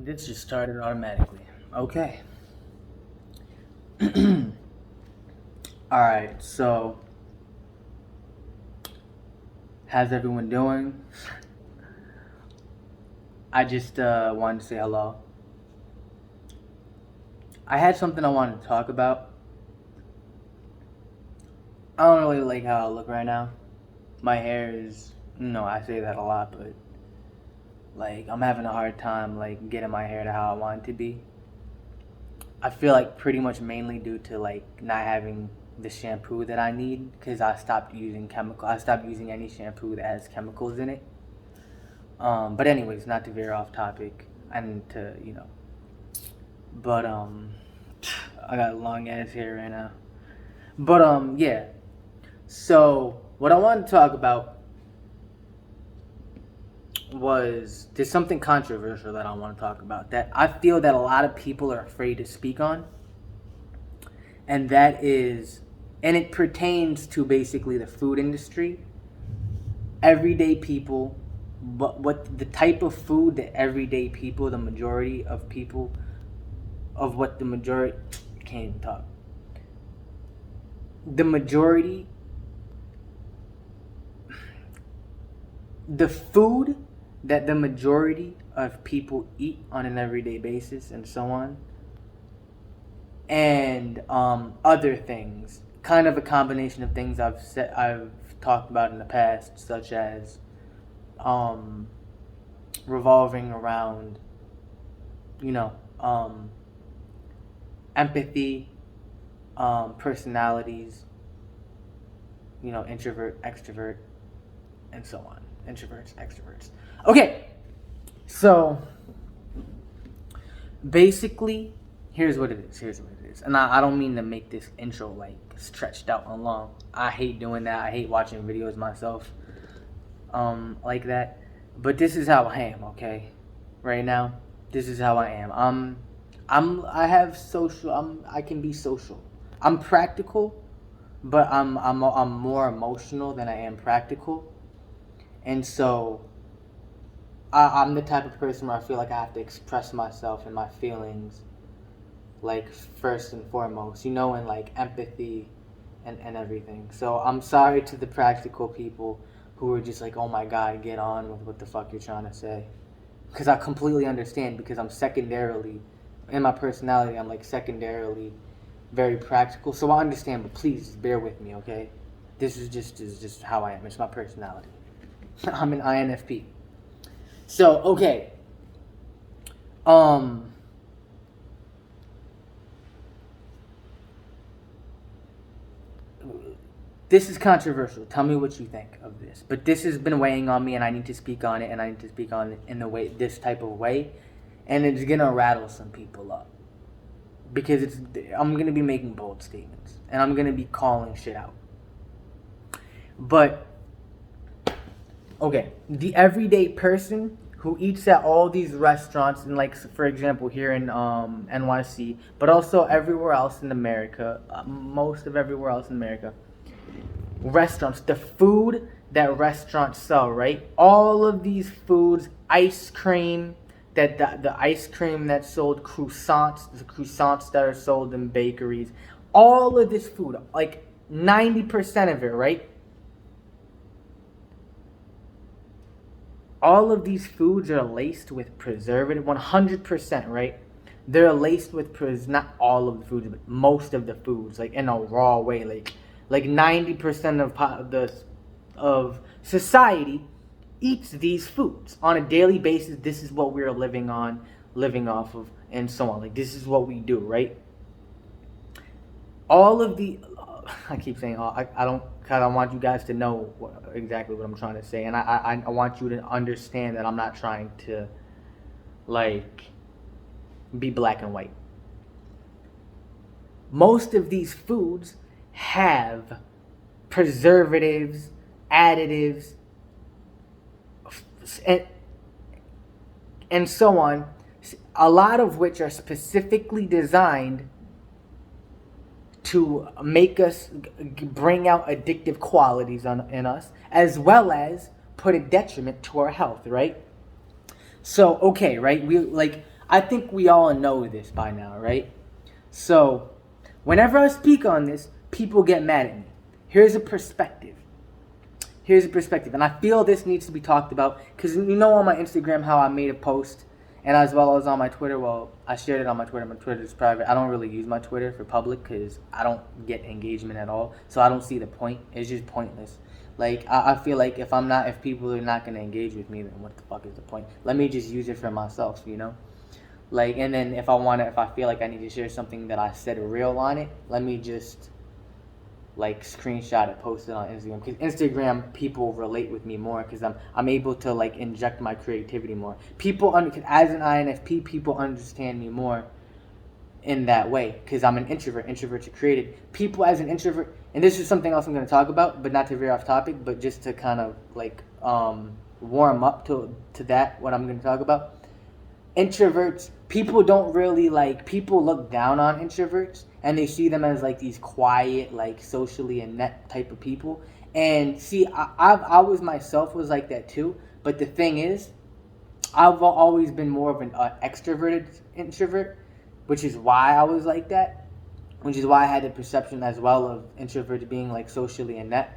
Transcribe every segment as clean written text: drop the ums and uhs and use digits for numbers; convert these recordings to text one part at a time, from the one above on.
This just started automatically. Okay. Alright, so how's everyone doing? I just wanted to say hello. I had something I wanted to talk about. I don't really like how I look right now. My hair is, I say that a lot, but like I'm having a hard time like getting my hair to how I want it to be. I feel like pretty much mainly due to like not having the shampoo that I need because I stopped using any shampoo that has chemicals in it. But anyways, not to veer off topic and to but I got long ass hair right now. But yeah. So what I wanted to talk about was there's something controversial that I want to talk about that I feel that a lot of people are afraid to speak on, and that is, and it pertains to basically the food industry. Everyday people, but what the type of food that everyday people, the majority of people, of what the majority can't even talk. The majority, the food that the majority of people eat on an everyday basis, and so on, and other things, kind of a combination of things I've talked about in the past, such as revolving around, empathy, personalities, introvert, extrovert, and so on. Introverts, extroverts. Okay, so basically, here's what it is. And I don't mean to make this intro like stretched out and long. I hate doing that. I hate watching videos myself like that. But this is how I am, okay? Right now, this is how I am. I can be social. I'm practical, but I'm more emotional than I am practical. And so I'm the type of person where I feel like I have to express myself and my feelings, like first and foremost, and like empathy and everything. So I'm sorry to the practical people who are just like, oh my God, get on with what the fuck you're trying to say. Because I completely understand, because I'm secondarily, in my personality, I'm like secondarily very practical. So I understand, but please bear with me, okay? This is just how I am. It's my personality. I'm an INFP. So, okay. This is controversial. Tell me what you think of this. But this has been weighing on me, and I need to speak on it, and I need to speak on it in this type of way, and it's gonna rattle some people up, because I'm gonna be making bold statements, and I'm gonna be calling shit out. But okay, the everyday person who eats at all these restaurants, and like for example here in NYC, but also everywhere else in America, most of everywhere else in America, restaurants, the food that restaurants sell, right? All of these foods, ice cream, the ice cream that's sold, croissants, the croissants that are sold in bakeries, all of this food, like 90% of it, right? All of these foods are laced with preservative, 100%, right? They're laced with not all of the foods, but most of the foods, like in a raw way, like 90% of society eats these foods on a daily basis. This is what we're living off of, and so on. Like, this is what we do, right? All of the, I keep saying all, I don't, because I want you guys to know exactly what I'm trying to say, and I want you to understand that I'm not trying to, like, be black and white. Most of these foods have preservatives, additives, and so on, a lot of which are specifically designed to make us bring out addictive qualities in us, as well as put a detriment to our health, right? So, okay, right? I think we all know this by now, right? So, whenever I speak on this, people get mad at me. Here's a perspective. And I feel this needs to be talked about because you know on my Instagram how I made a post, and as well as on my Twitter. Well, I shared it on my Twitter. My Twitter is private. I don't really use my Twitter for public because I don't get engagement at all. So I don't see the point. It's just pointless. Like I feel like if people are not gonna engage with me, then what the fuck is the point? Let me just use it for myself, you know. Like, and then if I feel like I need to share something that I said real on it, let me just like screenshot it, post it on Instagram. Because Instagram people relate with me more because I'm able to like inject my creativity more. As an INFP, people understand me more in that way because I'm an introvert. Introverts are created. People as an introvert, and this is something else I'm going to talk about, but not to veer off topic, but just to kind of like warm up to that what I'm going to talk about. Introverts, people don't really like, people look down on introverts and they see them as like these quiet, like socially inept type of people. And see, I was myself was like that too. But the thing is, I've always been more of an extroverted introvert, which is why I was like that. Which is why I had the perception as well of introverts being like socially inept.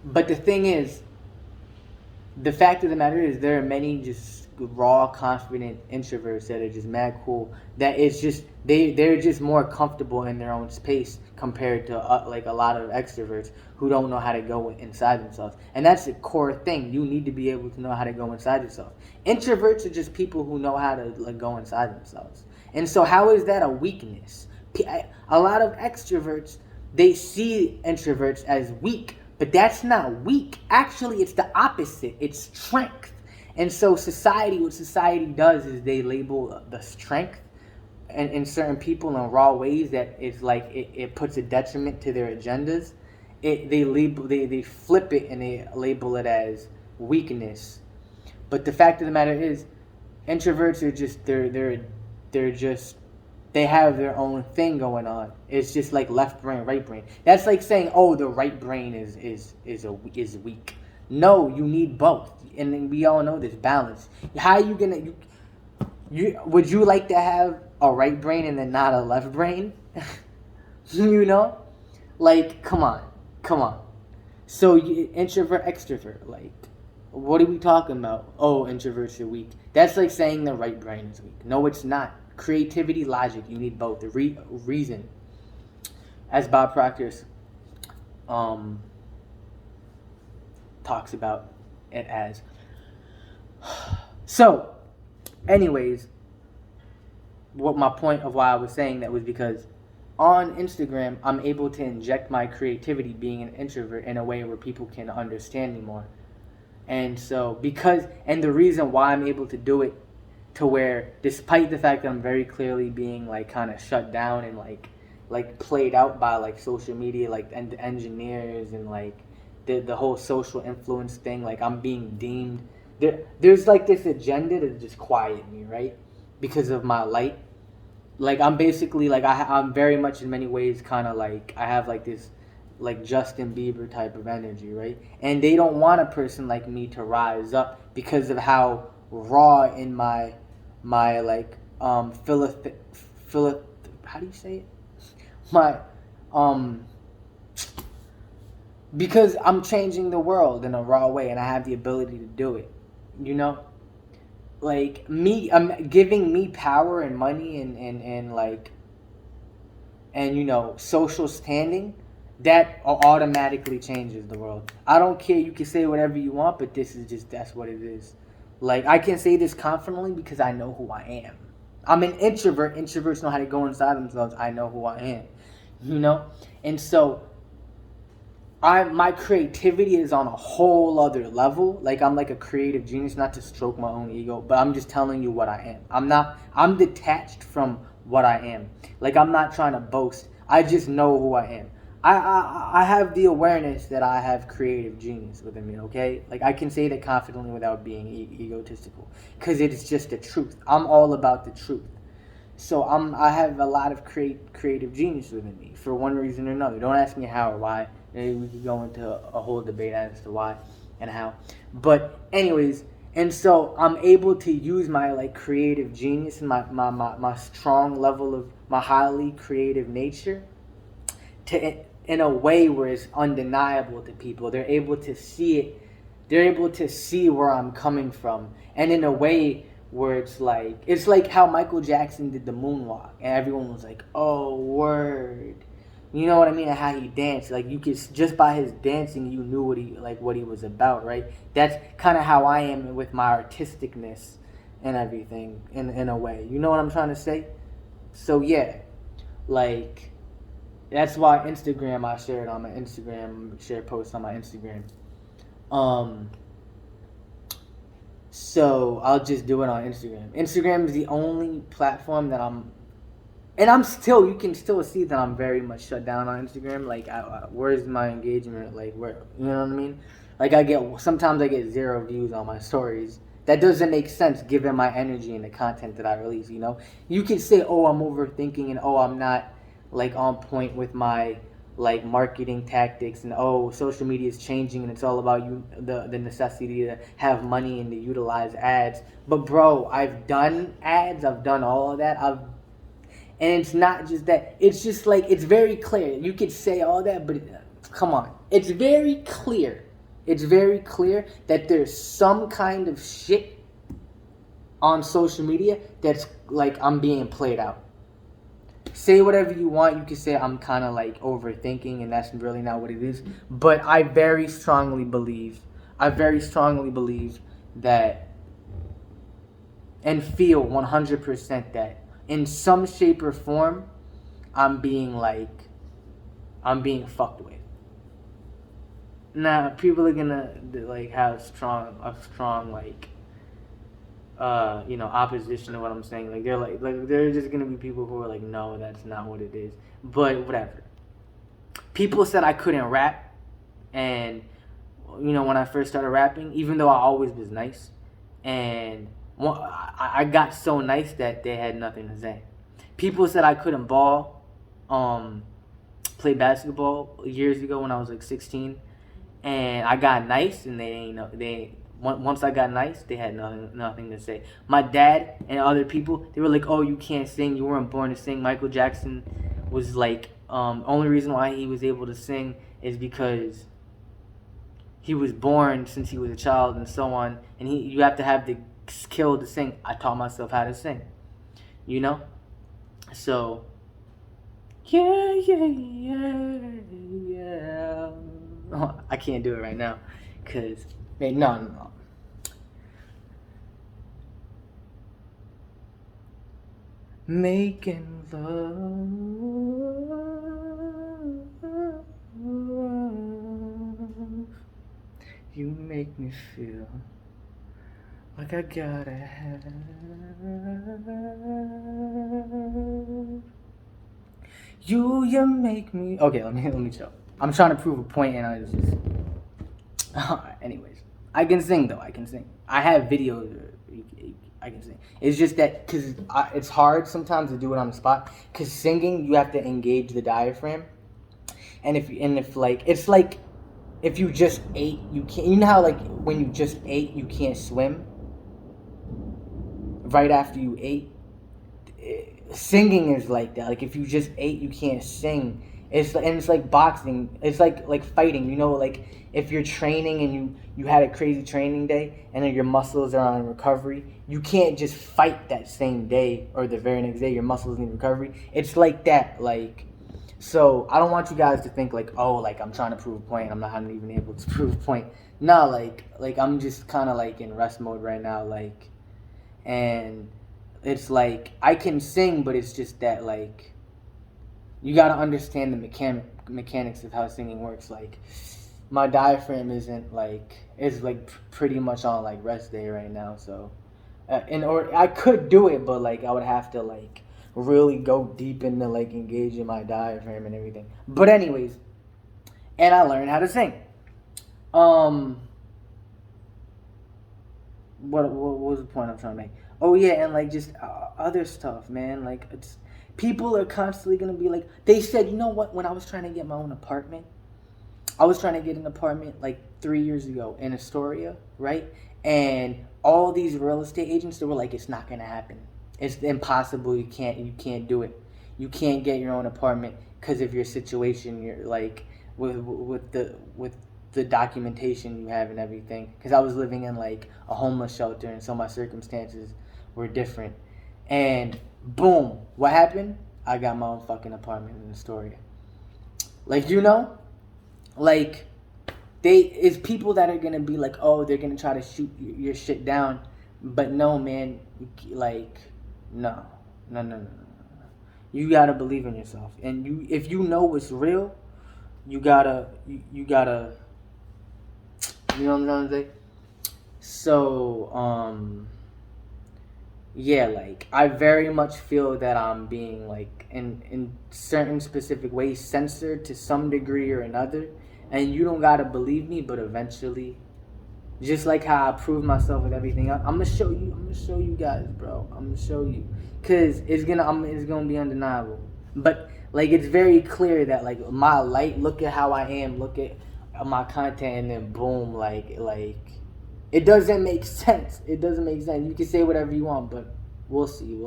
But the thing is, the fact of the matter is there are many just raw, confident introverts that are just mad cool. That it's just they're just more comfortable in their own space compared to like a lot of extroverts who don't know how to go inside themselves. And that's the core thing. You need to be able to know how to go inside yourself. Introverts are just people who know how to like go inside themselves. And so how is that a weakness? A lot of extroverts, they see introverts as weak, but that's not weak. Actually, it's the opposite. It's strength. And so what society does is they label the strength in certain people in raw ways that it's like it puts a detriment to their agendas. They flip it and they label it as weakness. But the fact of the matter is, introverts are just they have their own thing going on. It's just like left brain, right brain. That's like saying, oh, the right brain is weak. No, you need both, and we all know this balance. How are you gonna? Would you like to have a right brain and then not a left brain? You know, like come on. So introvert, extrovert, like what are we talking about? Oh, introverts are weak. That's like saying the right brain is weak. No, it's not. Creativity, logic, you need both. The reason, as Bob Proctor's talks about it as. So, anyways, what my point of why I was saying that was because on Instagram, I'm able to inject my creativity being an introvert in a way where people can understand me more. And so, and the reason why I'm able to do it to where, despite the fact that I'm very clearly being like kind of shut down and like played out by like social media, like engineers and like the whole social influence thing, like I'm being deemed there's like this agenda to just quiet me, right? Because of my light. Like I'm basically like I'm very much in many ways kind of like I have like this like Justin Bieber type of energy, right? And they don't want a person like me to rise up because of how raw in my like how do you say it? My because I'm changing the world in a raw way and I have the ability to do it, you know? Like me, I'm giving me power and money and like, and you know, social standing, that automatically changes the world. I don't care, you can say whatever you want, but that's what it is. Like, I can say this confidently because I know who I am. I'm an introvert. Introverts know how to go inside themselves. I know who I am, you know? And so, my creativity is on a whole other level. Like, I'm like a creative genius, not to stroke my own ego, but I'm just telling you what I am. I'm detached from what I am. Like, I'm not trying to boast. I just know who I am. I have the awareness that I have creative genius within me, okay? Like, I can say that confidently without being egotistical, because it's just the truth. I'm all about the truth. So I have a lot of creative genius within me for one reason or another. Don't ask me how or why. Maybe we could go into a whole debate as to why and how. But anyways, And so I'm able to use my like creative genius and my strong level of my highly creative nature to in a way where it's undeniable to people. They're able to see it. They're able to see where I'm coming from, and in a way where it's like how Michael Jackson did the moonwalk, and everyone was like, "Oh, word." You know what I mean? And how he danced, like you could just by his dancing, you knew what he was about, right? That's kind of how I am with my artisticness and everything, in a way. You know what I'm trying to say? So yeah, like that's why Instagram, I shared on my Instagram, share posts on my Instagram. So I'll just do it on Instagram. Instagram is the only platform that you can still see that I'm very much shut down on Instagram. Like, where's my engagement? Like, where, you know what I mean? Like, sometimes I get 0 views on my stories. That doesn't make sense given my energy and the content that I release, you know? You can say, oh, I'm overthinking, and oh, I'm not, like, on point with my, like, marketing tactics, and oh, social media is changing and it's all about the necessity to have money and to utilize ads. But bro, I've done ads, I've done all of that, and it's not just that. It's just like, it's very clear. You could say all that, but come on. It's very clear. It's very clear that there's some kind of shit on social media that's like I'm being played out. Say whatever you want. You can say I'm kind of like overthinking, and that's really not what it is. But I very strongly believe that and feel 100% that in some shape or form, I'm being fucked with. Now, people are gonna like have a strong like opposition to what I'm saying. Like they're just gonna be people who are like, no, that's not what it is. But whatever. People said I couldn't rap, and when I first started rapping, even though I always was nice, and I got so nice that they had nothing to say. People said I couldn't play basketball years ago when I was like 16, and I got nice, and once I got nice, they had nothing to say. My dad and other people, they were like, "Oh, you can't sing. You weren't born to sing." Michael Jackson was like, only reason why he was able to sing is because he was born since he was a child and so on, and you have to have the skill to sing. I taught myself how to sing, so yeah. Oh, I can't do it right now because no. Making love, you make me feel like I gotta have. You make me. Okay, let me chill. I'm trying to prove a point, and I was just. Anyways, I can sing though. I can sing. I have videos. I can sing. It's just that because it's hard sometimes to do it on the spot. Because singing, you have to engage the diaphragm, and if it's like if you just ate, you can't. You know how like when you just ate, you can't swim. Right after you ate, singing is like that. Like if you just ate, you can't sing. It's like boxing. It's like fighting. Like if you're training and you had a crazy training day and then your muscles are on recovery, you can't just fight that same day or the very next day. Your muscles need recovery. It's like that. Like, so I don't want you guys to think like, oh, like I'm trying to prove a point. I'm not even able to prove a point. No, like I'm just kind of like in rest mode right now. Like, and it's like I can sing, but it's just that like you got to understand the mechanics of how singing works. Like my diaphragm isn't like it's like pretty much on like rest day right now. So or I could do it, but like I would have to like really go deep into like engaging my diaphragm and everything. But anyways, and I learned how to sing. What was the point I'm trying to make? Oh yeah, and like just other stuff, man. Like it's people are constantly gonna be like, they said, you know what? When I was trying to get my own apartment, I was trying to get an apartment like 3 years ago in Astoria, right? And all these real estate agents, they were like, it's not gonna happen. It's impossible. You can't do it. You can't get your own apartment because of your situation. You're like with the documentation you have and everything. Because I was living in like a homeless shelter, and so my circumstances were different. And boom, what happened? I got my own fucking apartment in Astoria. Like, like it's people that are gonna be like, oh, they're gonna try to shoot your shit down, but no, man, like, no. You gotta believe in yourself, and if you know it's real, you gotta, you gotta, you know what I'm saying? So, yeah, like, I very much feel that I'm being, like, in certain specific ways, censored to some degree or another. And you don't gotta believe me, but eventually, just like how I proved myself with everything else, I'm gonna show you guys, bro. I'm gonna show you, cause it's gonna be undeniable. But like, it's very clear that like my light. Look at how I am. Look at my content, and then boom, like it doesn't make sense. It doesn't make sense. You can say whatever you want, but we'll see.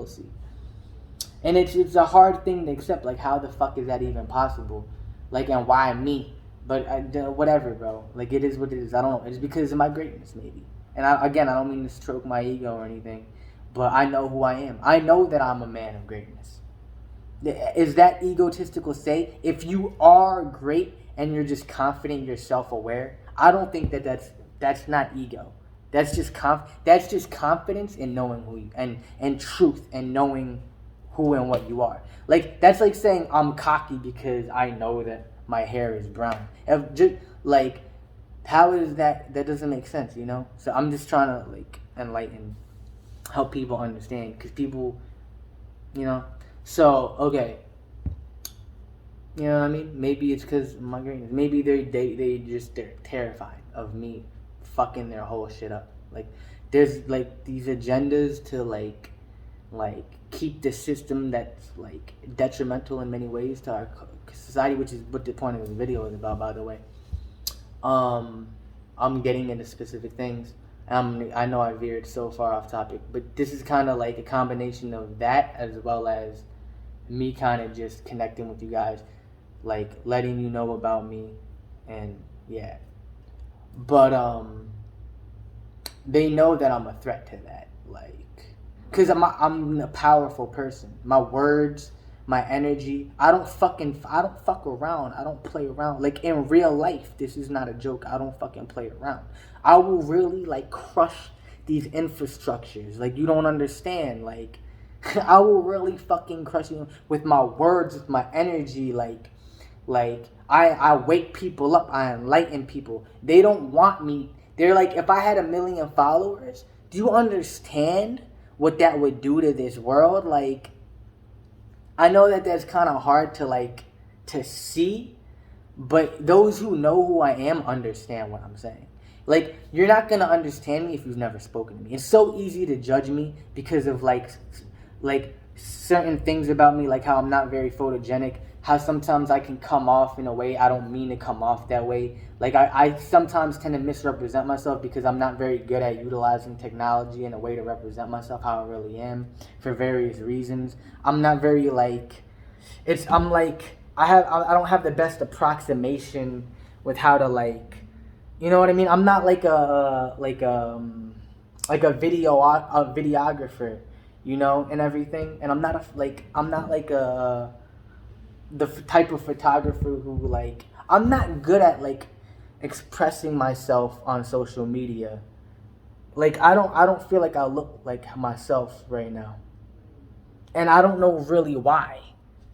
And it's a hard thing to accept. Like, how the fuck is that even possible? Like, and why me? But whatever, bro. Like, it is what it is. I don't know. It's because of my greatness, maybe. And I don't mean to stroke my ego or anything, but I know who I am. I know that I'm a man of greatness. Is that egotistical to say? If you are great and you're just confident, you're self-aware, I don't think that's not ego. That's just confidence in knowing who you and truth and knowing who and what you are. Like, that's like saying I'm cocky because I know that my hair is brown. Like, how is that? That doesn't make sense, So I'm just trying to like enlighten, help people understand, because people, So okay, you know what I mean? Maybe it's because of my greatness. Maybe they're terrified of me fucking their whole shit up. Like, there's like these agendas to like keep the system that's like detrimental in many ways to our society, which is what the point of this video is about, by the way. I'm getting into specific things. I know I veered so far off topic, but this is kind of like a combination of that, as well as me kind of just connecting with you guys, like letting you know about me, and yeah. But they know that I'm a threat to that, like, because I'm a powerful person. My words, my energy. I don't fuck around. I don't play around. Like, in real life, this is not a joke. I don't fucking play around. I will really like crush these infrastructures. Like, you don't understand. Like, I will really fucking crush you with my words, with my energy. Like I wake people up. I enlighten people. They don't want me. They're like, if I had 1 million followers, do you understand what that would do to this world? Like, I know that that's kind of hard to see, but those who know who I am understand what I'm saying. Like, you're not going to understand me if you've never spoken to me. It's so easy to judge me because of like certain things about me, like how I'm not very photogenic, how sometimes I can come off in a way I don't mean to come off that way. Like, I sometimes tend to misrepresent myself because I'm not very good at utilizing technology in a way to represent myself how I really am, for various reasons. I'm not very I don't have the best approximation with how to, like, you know what I mean? I'm not like a videographer, and everything. And I'm not the type of photographer who, like, I'm not good at like expressing myself on social media. Like, I don't feel like I look like myself right now, and I don't know really why.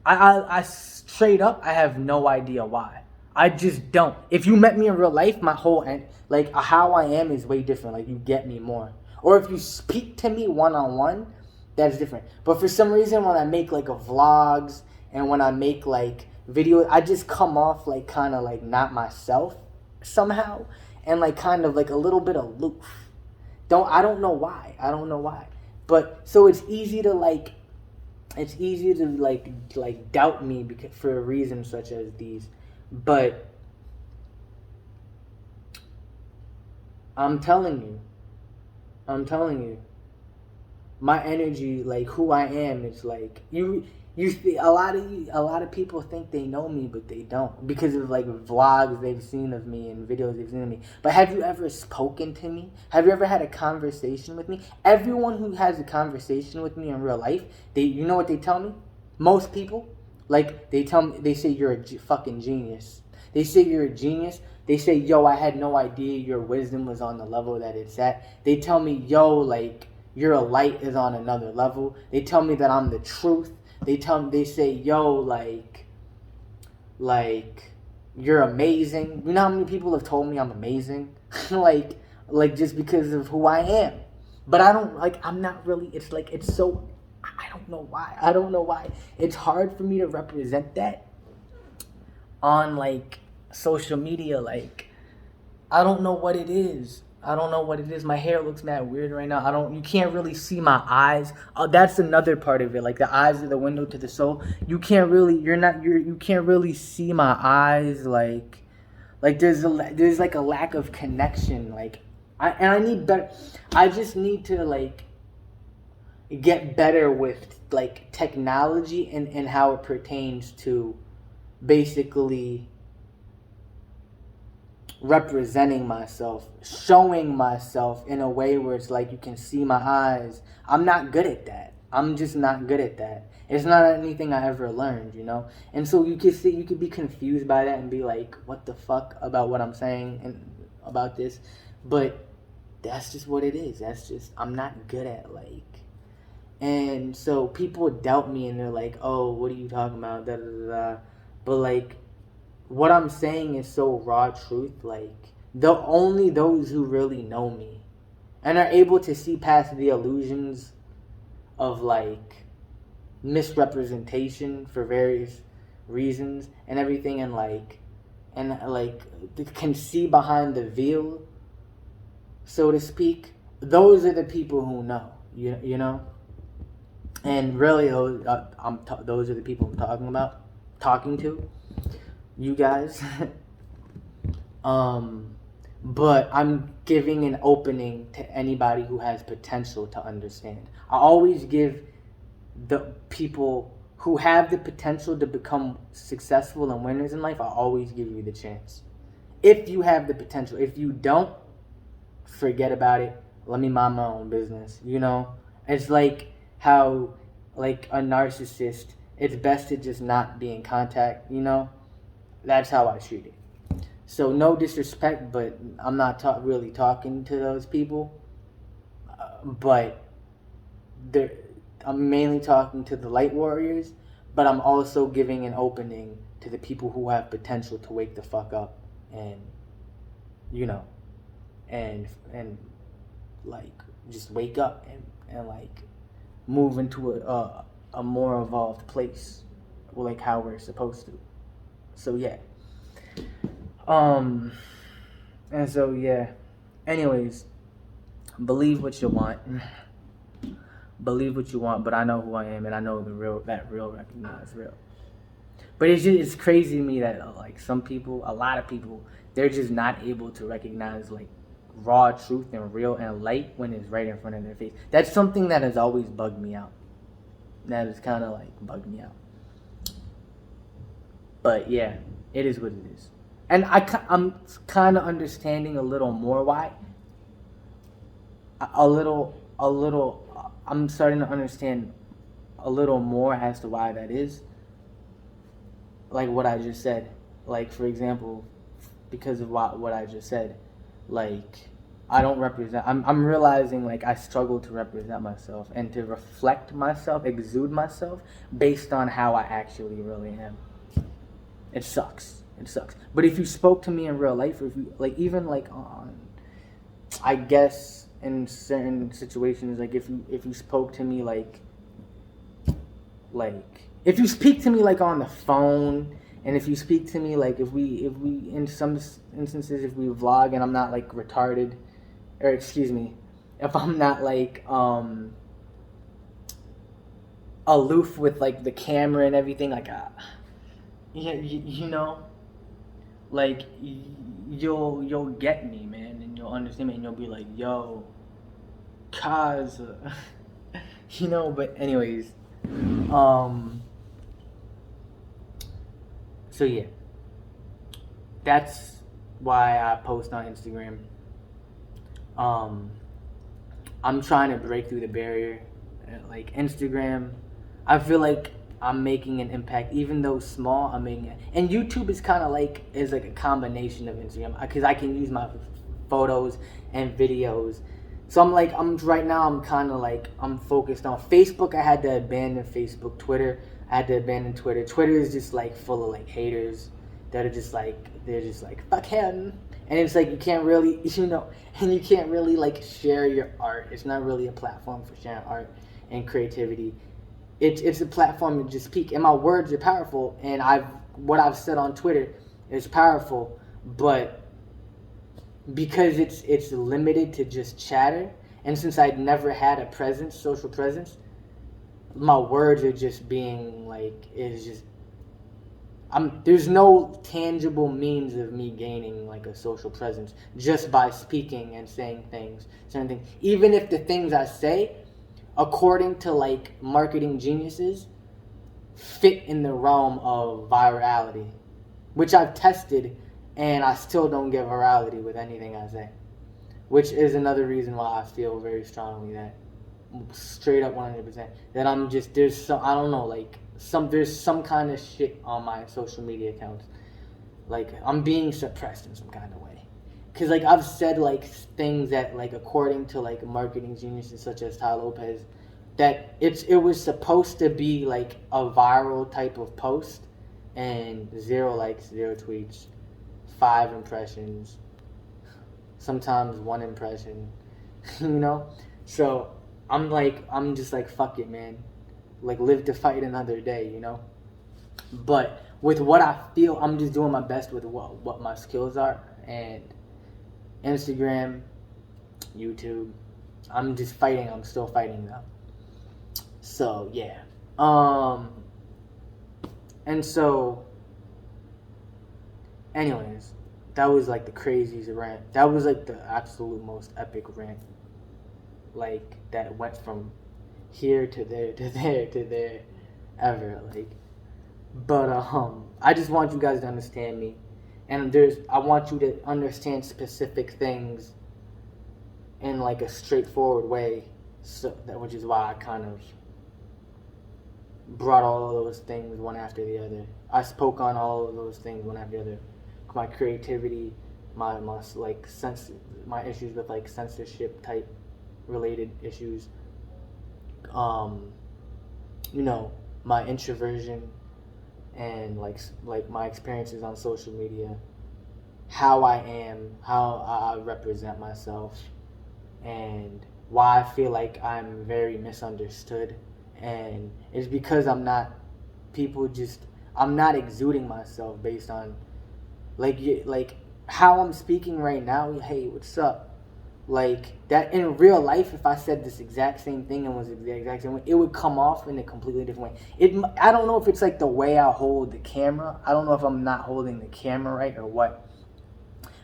I straight up, I have no idea why. I just don't. If you met me in real life, my whole how I am is way different. Like, you get me more. Or if you speak to me one-on-one, that's different. But for some reason, when I make like a vlogs and when I make like videos, I just come off like kind of like not myself somehow, and like kind of like a little bit aloof. I don't know why. But so it's easy to doubt me for reasons such as these. But I'm telling you, I'm telling you, my energy, like who I am, is like a lot of people think they know me, but they don't, because of like vlogs they've seen of me and videos they've seen of me. But have you ever spoken to me? Have you ever had a conversation with me? Everyone who has a conversation with me in real life, you know what they tell me? Most people, like they tell me, they say you're a fucking genius. They say you're a genius. They say, yo, I had no idea your wisdom was on the level that it's at. They tell me, yo, like your light is on another level. They tell me that I'm the truth. They say, yo, like you're amazing. You know how many people have told me I'm amazing? like just because of who I am. But I don't, like, I'm not really, it's like, it's so, I don't know why. I don't know why. It's hard for me to represent that on like social media. Like, I don't know what it is. I don't know what it is. My hair looks mad weird right now. You can't really see my eyes. That's another part of it. Like, the eyes are the window to the soul. You can't really, you can't really see my eyes. Like there's like a lack of connection. Like, I need better. I just need to like get better with like technology and how it pertains to basically representing myself, showing myself in a way where it's like you can see my eyes. I'm not good at that. I'm just not good at that. It's not anything I ever learned, you know? And so you could be confused by that and be like, what the fuck about what I'm saying and about this. But that's just what it is. That's just, I'm not good at like, and so people doubt me and they're like, oh, what are you talking about? Da, da, da, da. But like, what I'm saying is so raw truth. Like, only those who really know me and are able to see past the illusions of like misrepresentation for various reasons and everything, and like can see behind the veil, so to speak. Those are the people who know. You know, and really those are the people I'm talking to. You guys. But I'm giving an opening to anybody who has potential to understand. I always give the people who have the potential to become successful and winners in life, I always give you the chance. If you have the potential. If you don't, forget about it. Let me mind my own business. You know? It's like how, like, a narcissist, it's best to just not be in contact, you know? That's how I treat it. So no disrespect, but I'm not really talking to those people. But I'm mainly talking to the light warriors, but I'm also giving an opening to the people who have potential to wake the fuck up and, you know, and like just wake up and like move into a more evolved place, like how we're supposed to. So yeah. And so yeah. Anyways, believe what you want. Believe what you want, but I know who I am, and I know that real recognize real. But it's crazy to me that like a lot of people, they're just not able to recognize like raw truth and real and light when it's right in front of their face. That's something that has always bugged me out. That has kind of like bugged me out. But yeah, it is what it is. And I'm kind of understanding a little more why. I'm starting to understand a little more as to why that is. Like what I just said. Like, for example, because of what I just said. Like, I don't represent, I'm realizing like I struggle to represent myself and to reflect myself, exude myself based on how I actually really am. It sucks. But if you spoke to me in real life, or if you like, even like on, I guess in certain situations, like if you spoke to me like if you speak to me like on the phone, and if you speak to me like if we in some instances if we vlog and I'm not like retarded, or excuse me, if I'm not like aloof with like the camera and everything, like you know, like you'll get me, man, and you'll understand me, and you'll be like, yo, Kaizer. You know, but anyways, um, so yeah, that's why I post on Instagram. Um, I'm trying to break through the barrier. Like Instagram, I feel like I'm making an impact, even though small. I'm making it, and YouTube is kind of like a combination of Instagram because I can use my photos and videos. So I'm right now. I'm kind of like I'm focused on Facebook. I had to abandon Facebook. Twitter, I had to abandon Twitter. Twitter is just like full of like haters that are just like they're just like fuck him, and it's like you can't really and you can't really like share your art. It's not really a platform for sharing art and creativity. It's a platform to just speak, and my words are powerful, and what I've said on Twitter is powerful, but because it's limited to just chatter, and since I'd never had a presence, social presence, my words are just being like is just there's no tangible means of me gaining like a social presence just by speaking and saying things, certain things. Even if the things I say, according to like marketing geniuses, fit in the realm of virality, which I've tested, and I still don't get virality with anything I say, which is another reason why I feel very strongly that straight up 100% that I'm just there's some I don't know like there's some kind of shit on my social media accounts, like I'm being suppressed in some kind of way, because like I've said like things that like according to like marketing geniuses such as Ty Lopez, that it was supposed to be like a viral type of post, and 0 likes, 0 tweets, 5 impressions, sometimes 1 impression, you know. So I'm just like fuck it, man, like live to fight another day, you know. But with what I feel, I'm just doing my best with what my skills are, and Instagram, YouTube, I'm just fighting. I'm still fighting though. So yeah, and so anyways, that was like the craziest rant. That was like the absolute most epic rant, like that went from here to there to there to there ever, like. But I just want you guys to understand me, and I want you to understand specific things in like a straightforward way, which is why I kind of brought all of those things one after the other. I spoke on all of those things one after the other. My creativity, my like my issues with like censorship type related issues. You know, my introversion, and like my experiences on social media, how I am, how I represent myself, and why I feel like I'm very misunderstood. And it's because I'm not exuding myself based on like how I'm speaking right now. Hey, what's up? Like that in real life, if I said this exact same thing and was the exact same way, it would come off in a completely different way. I don't know if it's like the way I hold the camera. I don't know if I'm not holding the camera right or what.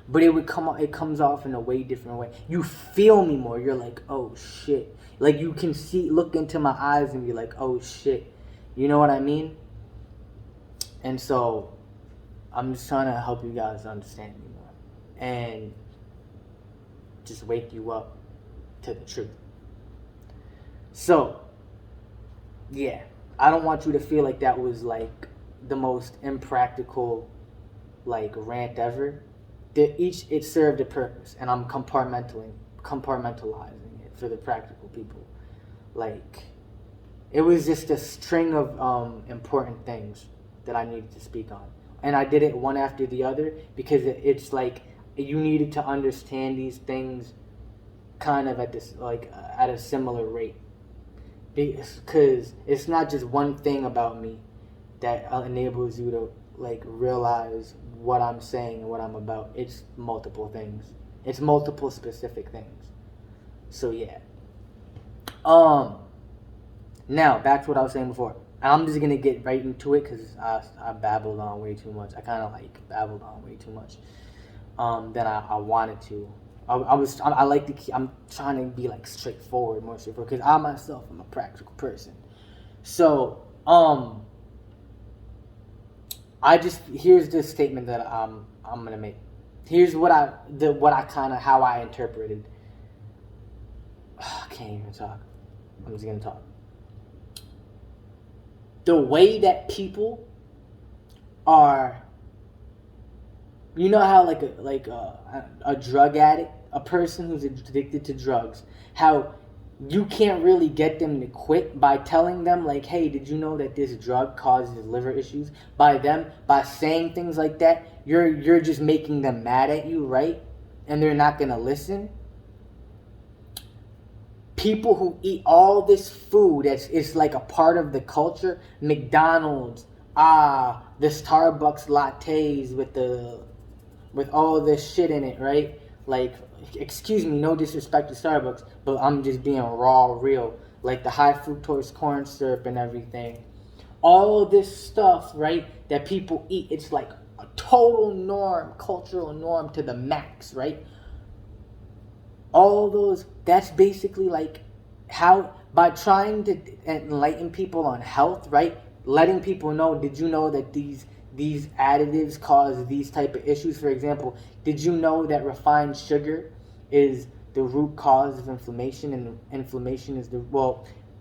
But it comes off in a way different way. You feel me more. You're like, oh shit. Like you can look into my eyes and be like, oh shit. You know what I mean? And so I'm just trying to help you guys understand me more. And just wake you up to the truth. So, yeah, I don't want you to feel like that was like the most impractical like rant ever. It served a purpose, and I'm compartmentalizing it for the practical people. Like, it was just a string of important things that I needed to speak on, and I did it one after the other because it's like you needed to understand these things kind of at a similar rate, because it's not just one thing about me that enables you to like realize what I'm saying and what I'm about. It's multiple things. It's multiple specific things. So yeah. Now back to what I was saying before. I'm just gonna get right into it because I babbled on way too much. I kind of like babbled on way too much than I wanted to. I like to keep, I'm trying to be like straightforward, more straightforward, because I myself am a practical person. So, here's the statement that I'm gonna make. Here's what I kind of, how I interpreted. I can't even talk. I'm just gonna talk. The way that people are, you know how like a drug addict, a person who's addicted to drugs, how you can't really get them to quit by telling them like, hey, did you know that this drug causes liver issues? By saying things like that, you're just making them mad at you, right? And they're not gonna listen. People who eat all this food it's like a part of the culture, McDonald's, the Starbucks lattes with all this shit in it, right? Like, excuse me, no disrespect to Starbucks, but I'm just being raw, real. Like the high fructose corn syrup and everything. All this stuff, right, that people eat, it's like a total norm, cultural norm to the max, right? All those, that's basically like how, by trying to enlighten people on health, right? Letting people know, did you know that these additives cause these type of issues? For example, did you know that refined sugar is the root cause of inflammation, and inflammation is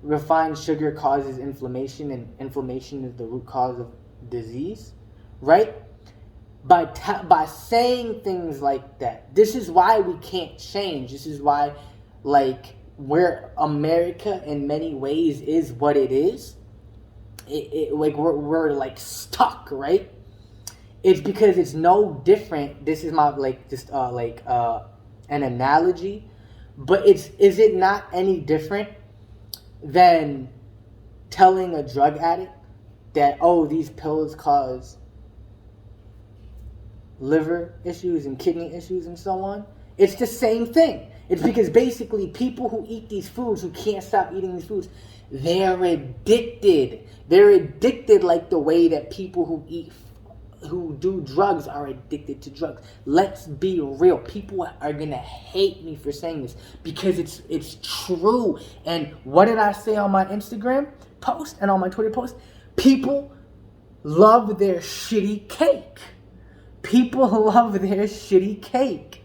refined sugar causes inflammation, and inflammation is the root cause of disease, right? By saying things like that, this is why we can't change. This is why, like, where America in many ways is what it is. Like we're like stuck, right? It's because it's no different. This is my an analogy, but is it not any different than telling a drug addict that, oh, these pills cause liver issues and kidney issues and so on? It's the same thing. It's because basically people who eat these foods, who can't stop eating these foods, they're addicted. They're addicted like the way that people who do drugs are addicted to drugs. Let's be real. People are gonna hate me for saying this because it's true. And what did I say on my Instagram post and on my Twitter post? People love their shitty cake. People love their shitty cake.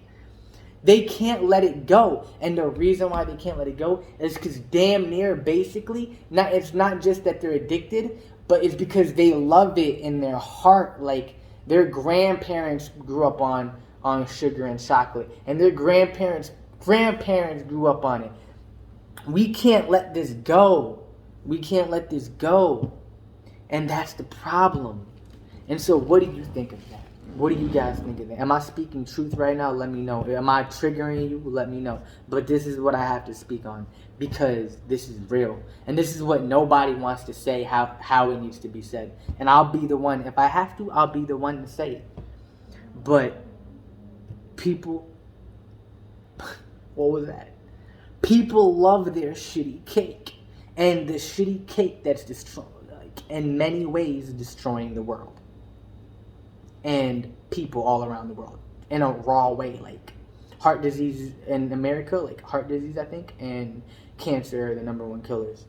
They can't let it go. And the reason why they can't let it go is because damn near basically, it's not just that they're addicted, but it's because they love it in their heart. Like their grandparents grew up on sugar and chocolate. And their grandparents grew up on it. We can't let this go. We can't let this go. And that's the problem. And so what do you think of that? What do you guys think of that? Am I speaking truth right now? Let me know. Am I triggering you? Let me know. But this is what I have to speak on because this is real. And this is what nobody wants to say how it needs to be said. And I'll be the one. If I have to, I'll be the one to say it. But people, what was that? People love their shitty cake. And the shitty cake that's in many ways destroying the world. And people all around the world in a raw way, like heart disease in America, like heart disease, I think, and cancer are the number one killers.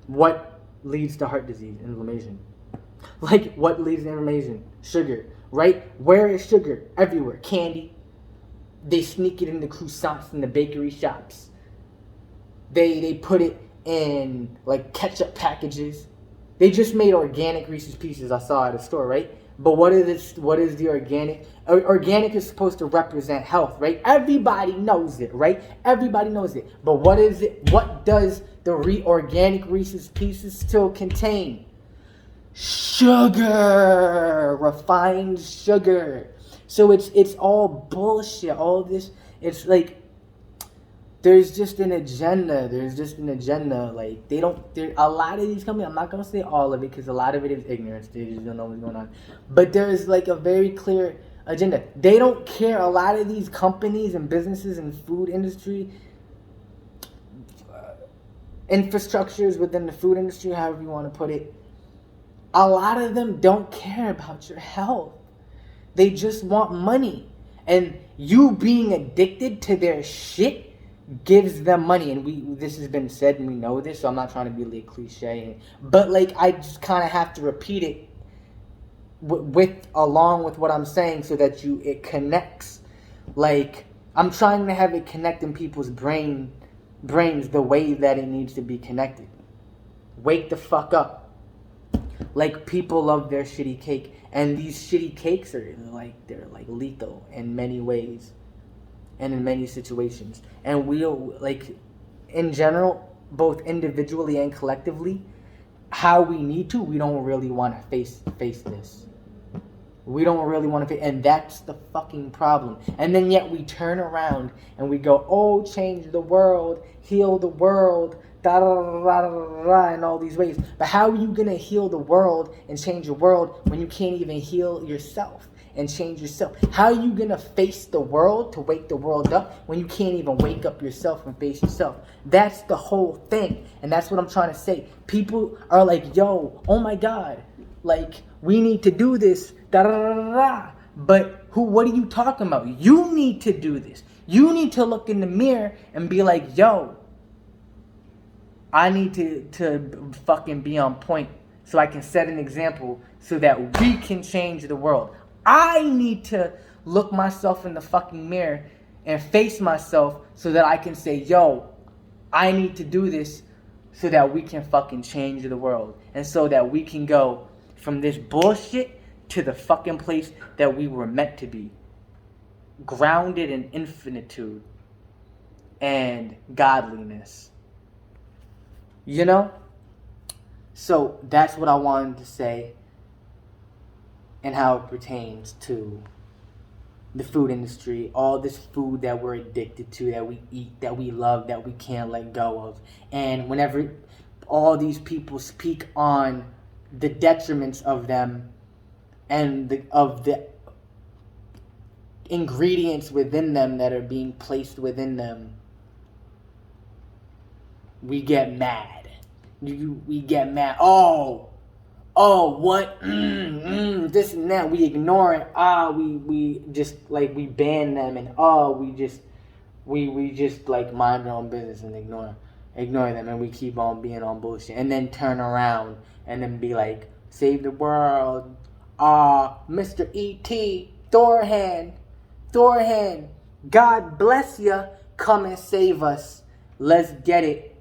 What leads to heart disease? Inflammation. Like, what leads to inflammation? Sugar, right? Where is sugar? Everywhere. Candy. They sneak it in the croissants in the bakery shops. They put it in, like, ketchup packages. They just made organic Reese's Pieces I saw at a store, right? But what is the organic? Organic is supposed to represent health, right? Everybody knows it, right? Everybody knows it. But what is it? What does the organic Reese's Pieces still contain? Sugar, refined sugar. So it's all bullshit. All this, it's like there's just an agenda. Like a lot of these companies, I'm not going to say all of it because a lot of it is ignorance. They just don't know what's going on. But there's like a very clear agenda. They don't care. A lot of these companies and businesses and food industry, infrastructures within the food industry, however you want to put it, a lot of them don't care about your health. They just want money. And you being addicted to their shit gives them money. And this has been said and we know this, so I'm not trying to be like cliche. But like, I just kind of have to repeat it along with what I'm saying so that it connects. Like, I'm trying to have it connect in people's brains the way that it needs to be connected. Wake the fuck up. Like, people love their shitty cake, and these shitty cakes are they're lethal in many ways and in many situations. And we'll, like, in general, both individually and collectively, how we need to, we don't really want to face this. We don't really want to, and that's the fucking problem. And then yet we turn around and we go, oh, change the world, heal the world, da da da da da da, in all these ways. But how are you gonna heal the world and change the world when you can't even heal yourself and change yourself? How are you gonna face the world to wake the world up when you can't even wake up yourself and face yourself? That's the whole thing, and that's what I'm trying to say. People are like, yo, oh my God, like, we need to do this, da da da da da. But what are you talking about? You need to do this. You need to look in the mirror and be like, yo, I need to fucking be on point so I can set an example so that we can change the world. I need to look myself in the fucking mirror and face myself so that I can say, yo, I need to do this so that we can fucking change the world. And so that we can go from this bullshit to the fucking place that we were meant to be. Grounded in infinitude and godliness. You know? So that's what I wanted to say and how it pertains to the food industry, all this food that we're addicted to, that we eat, that we love, that we can't let go of. And whenever all these people speak on the detriments of them and of the ingredients within them that are being placed within them, we get mad. We get mad. Oh, what? This and that. We ignore it. We just like we ban them, and we just like mind our own business and ignore them, and we keep on being on bullshit, and then turn around and then be like, save the world. Mr. E.T. Thorhan, God bless ya. Come and save us. Let's get it.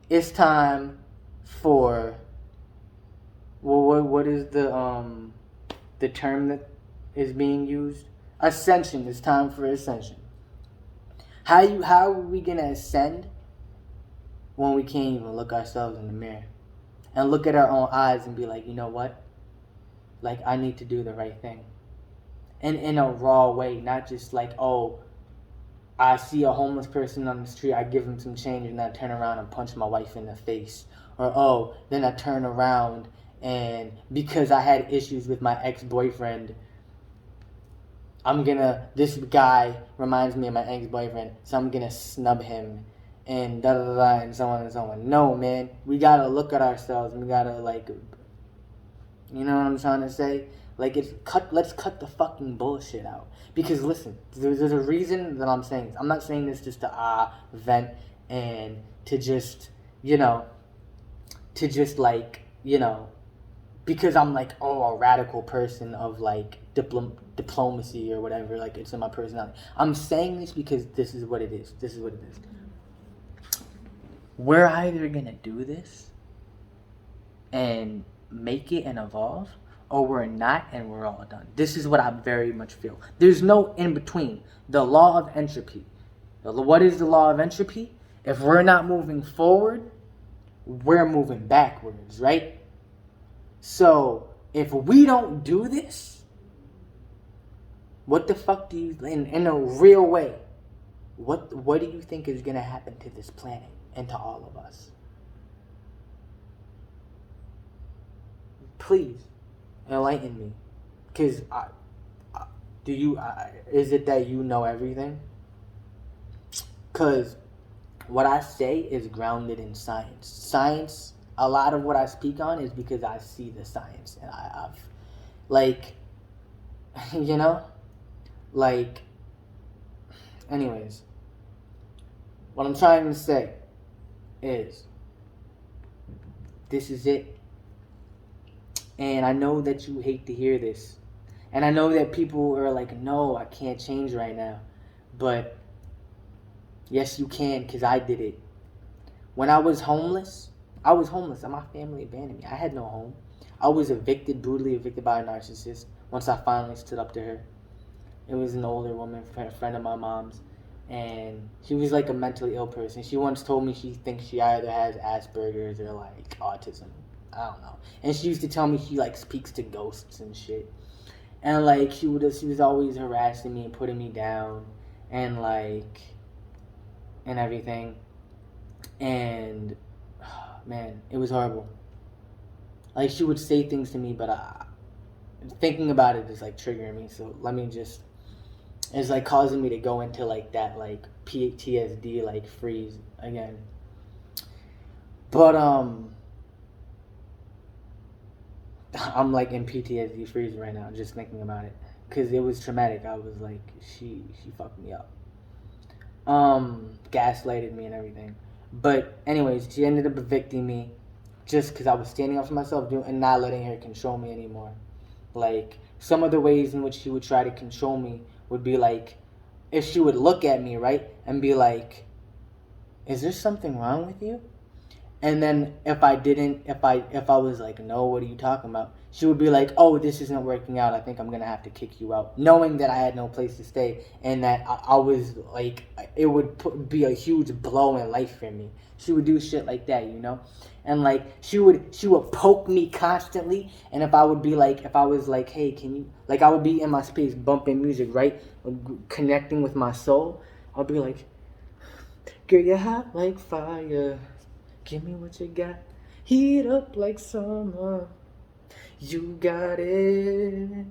It's time for, well, what is the term that is being used? Ascension. It's time for ascension. How are we gonna ascend when we can't even look ourselves in the mirror and look at our own eyes and be like, you know what? Like, I need to do the right thing. And in a raw way, not just like, oh, I see a homeless person on the street, I give him some change, and I turn around and punch my wife in the face. Or, then I turn around and because I had issues with my ex-boyfriend, this guy reminds me of my ex-boyfriend, so I'm gonna snub him and da-da-da-da and so on and so on. No, man, we gotta look at ourselves and we gotta, like, you know what I'm trying to say? Like, let's cut the fucking bullshit out. Because listen, there's a reason that I'm saying this. I'm not saying this just to vent and to just, because I'm like, a radical person of like diplomacy or whatever, like it's in my personality. I'm saying this because this is what it is. We're either gonna do this and make it and evolve, or we're not and we're all done. This is what I very much feel. There's no in between. The law of entropy. What is the law of entropy? If we're not moving forward, we're moving backwards, right? So if we don't do this, what the fuck do you, in a real way, what do you think is gonna happen to this planet and to all of us? Please enlighten me, because is it that you know everything? Because what I say is grounded in science. A lot of what I speak on is because I see the science, and Like, you know? Like, anyways, what I'm trying to say is this is it. And I know that you hate to hear this. And I know that people are like, no, I can't change right now. But yes, you can, because I did it. When I was homeless and my family abandoned me. I had no home. I was brutally evicted by a narcissist once I finally stood up to her. It was an older woman, a friend of my mom's. And she was like a mentally ill person. She once told me she thinks she either has Asperger's or like autism. I don't know. And she used to tell me she like speaks to ghosts and shit. And like she was always harassing me and putting me down and like and everything. And man, it was horrible. Like she would say things to me, but thinking about it is like triggering me. So let me just. It's like causing me to go into like that like PTSD like freeze again. But I'm like in PTSD freeze right now just thinking about it because it was traumatic. I was like she fucked me up. Gaslighted me and everything. But anyways, she ended up evicting me just because I was standing up for myself and not letting her control me anymore. Like some of the ways in which she would try to control me would be like if she would look at me, right, and be like, is there something wrong with you? And then if I was like, no, what are you talking about? She would be like, oh, this isn't working out. I think I'm going to have to kick you out. Knowing that I had no place to stay and that I was like, it would be a huge blow in life for me. She would do shit like that, you know? And like, she would poke me constantly. And if I was like, hey, can you, like I would be in my space bumping music, right? Connecting with my soul. I'll be like, girl, you're hot like fire. Give me what you got. Heat up like summer. You got it.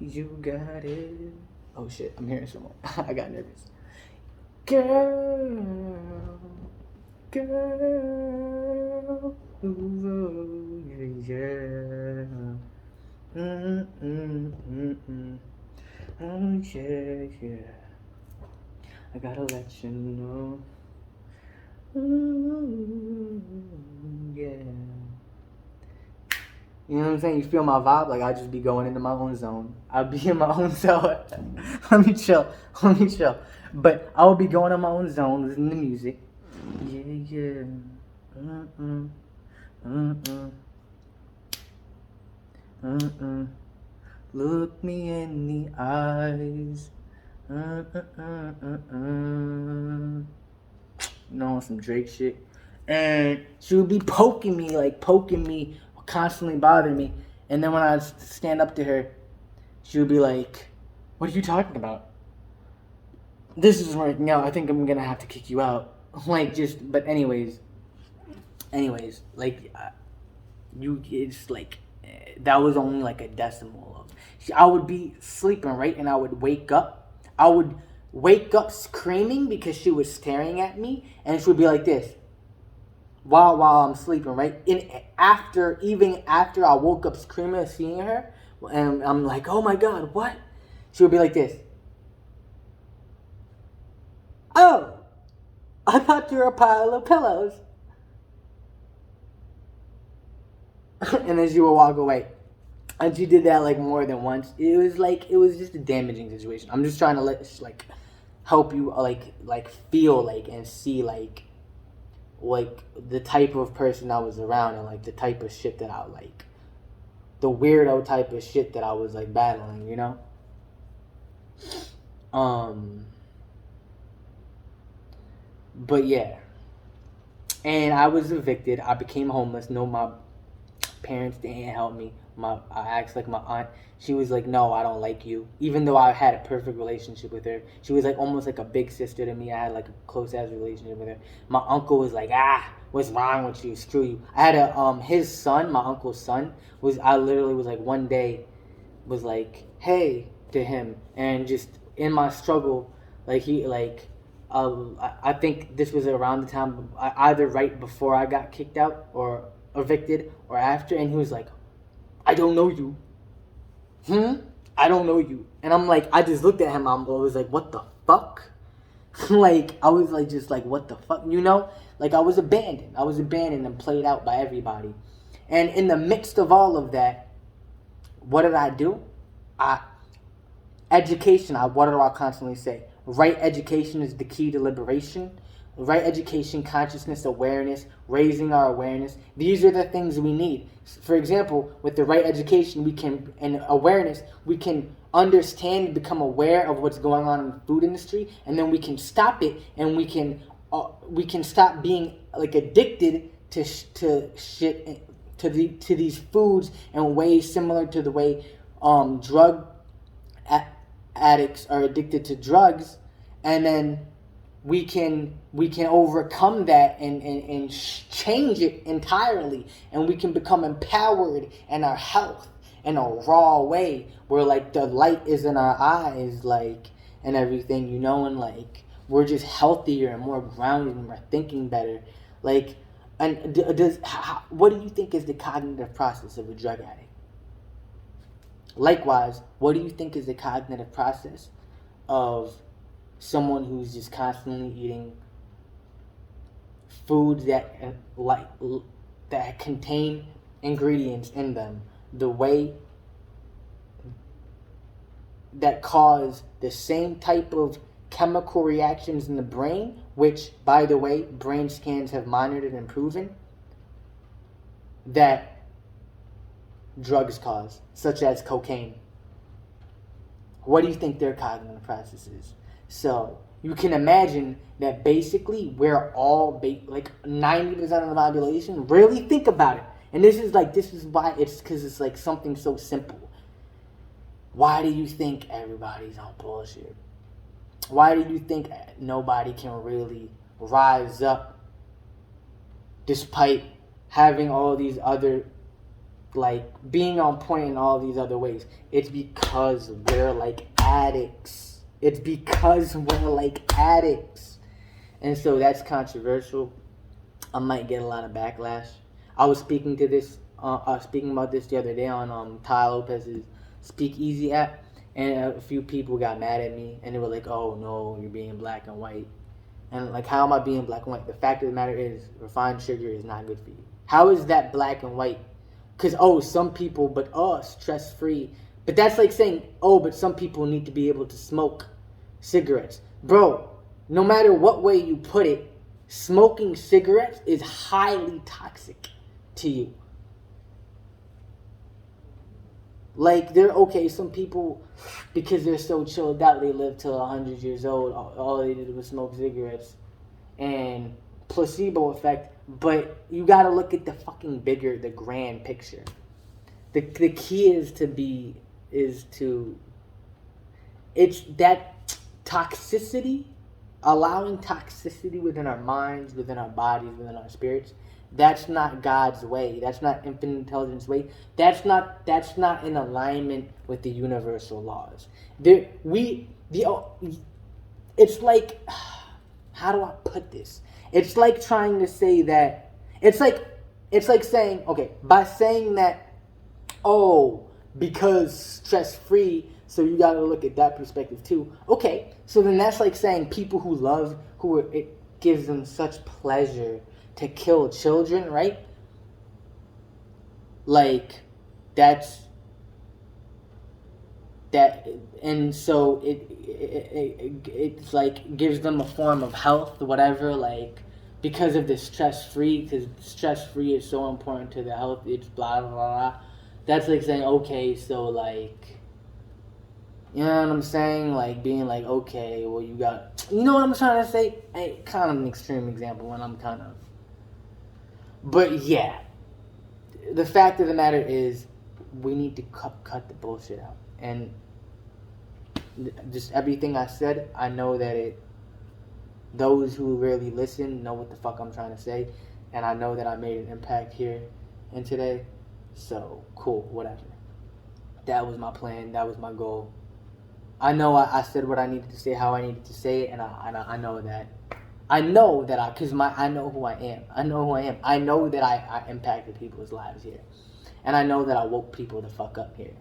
You got it. Oh shit, I'm hearing someone. I got nervous. Girl. Girl. Ooh, yeah. Oh yeah. I gotta let you know. Yeah. You know what I'm saying? You feel my vibe? Like I just be going into my own zone. I'll be in my own zone. Let me chill. But I will be going in my own zone, listening to music. Yeah. Look me in the eyes. You know, some Drake shit. And she would be poking me, constantly bothering me. And then when I stand up to her, she would be like, what are you talking about? This isn't working out. I think I'm going to have to kick you out. But anyways, like, it's like, that was only like a decimal of, I would be sleeping, right? And I would wake up. I would wake up screaming because she was staring at me, and she would be like this while I'm sleeping, right? And even after I woke up screaming and seeing her, and I'm like, oh my god, what? She would be like this. Oh, I thought you were a pile of pillows. And then she would walk away. And she did that like more than once. It was just a damaging situation. I'm just trying to help you feel and see like the type of person I was around and like the type of shit that I like, the weirdo type of shit that I was like battling, you know. But yeah, and I was evicted. I became homeless. No, my parents didn't help me. I asked like my aunt. She was like, no, I don't like you. Even though I had a perfect relationship with her. She was like almost like a big sister to me. I had like a close ass relationship with her. My uncle was like, what's wrong with you? Screw you. I had his son, my uncle's son, I literally was like one day, was like, hey, to him. And just in my struggle, I think this was around the time, either right before I got kicked out or evicted or after. And he was like, I don't know you. I don't know you. And I'm like, I just looked at him. I was like, what the fuck? Like, I was like, just like, what the fuck? You know? Like, I was abandoned. I was abandoned and played out by everybody. And in the midst of all of that, what did I do? Education, what do I constantly say? Right education is the key to liberation. Right education, consciousness, awareness, raising our awareness. These are the things we need. For example, with the right education, and awareness, we can understand and become aware of what's going on in the food industry, and then we can stop it, and we can stop being like addicted to shit, to these foods in ways similar to the way drug addicts are addicted to drugs, and then we can overcome that and change it entirely, and we can become empowered in our health in a raw way where like the light is in our eyes, like, and everything, you know, and like we're just healthier and more grounded and we're thinking better, like. And what do you think is the cognitive process of a drug addict? Likewise, what do you think is the cognitive process of someone who's just constantly eating foods that contain ingredients in them, the way that cause the same type of chemical reactions in the brain, which, by the way, brain scans have monitored and proven that drugs cause, such as cocaine? What do you think their cognitive process is? So you can imagine that basically we're all like 90% of the population. Really think about it. And this is why because it's like something so simple. Why do you think everybody's on bullshit? Why do you think nobody can really rise up despite having all these other, like, being on point in all these other ways? It's because we're like addicts. It's because we're like addicts. And so that's controversial. I might get a lot of backlash. I was speaking about this the other day on Ty Lopez's Speakeasy app, and a few people got mad at me, and they were like, oh no, you're being black and white. And like, how am I being black and white? The fact of the matter is, refined sugar is not good for you. How is that black and white? Because, some people, but stress-free. But that's like saying, but some people need to be able to smoke cigarettes. Bro, no matter what way you put it, smoking cigarettes is highly toxic to you. Like, some people, because they're so chilled out, they live till 100 years old. All they did was smoke cigarettes. And placebo effect. But you gotta look at the fucking the grand picture. The key is it's that toxicity, allowing toxicity within our minds, within our bodies, within our spirits. That's not God's way. That's not infinite intelligence way. That's not in alignment with the universal laws. It's like, how do I put this? It's like trying to say that, it's like saying, okay, by saying that, because stress-free, so you gotta look at that perspective too. Okay, so then that's like saying people it gives them such pleasure to kill children, right? Like, that, and so it's like gives them a form of health, whatever, like, because of the stress-free, because stress-free is so important to the health, it's blah, blah, blah. That's like saying, okay, so like, you know what I'm saying? Like, being like, okay, well, you know what I'm trying to say? Kind of an extreme example, and I'm kind of, but yeah, the fact of the matter is, we need to cut the bullshit out. And just everything I said, I know that those who really listen know what the fuck I'm trying to say. And I know that I made an impact here and today. So, cool, whatever. That was my plan. That was my goal. I know I said what I needed to say, how I needed to say it, and I know that. I know who I am. I know who I am. I know that I impacted people's lives here. And I know that I woke people the fuck up here.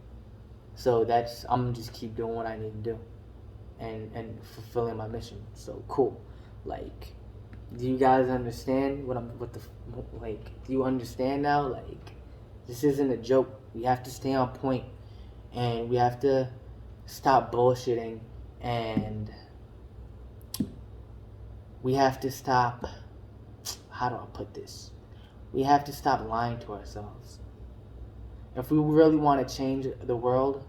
So I'm gonna just keep doing what I need to do, and fulfilling my mission. So cool. Like, do you guys understand do you understand now? Like, this isn't a joke. We have to stay on point, and we have to stop bullshitting, and we have to stop, how do I put this? We have to stop lying to ourselves. If we really want to change the world,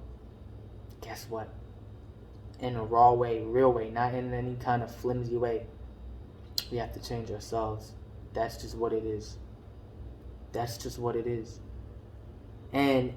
guess what? In a raw way, real way, not in any kind of flimsy way. We have to change ourselves. That's just what it is. That's just what it is. And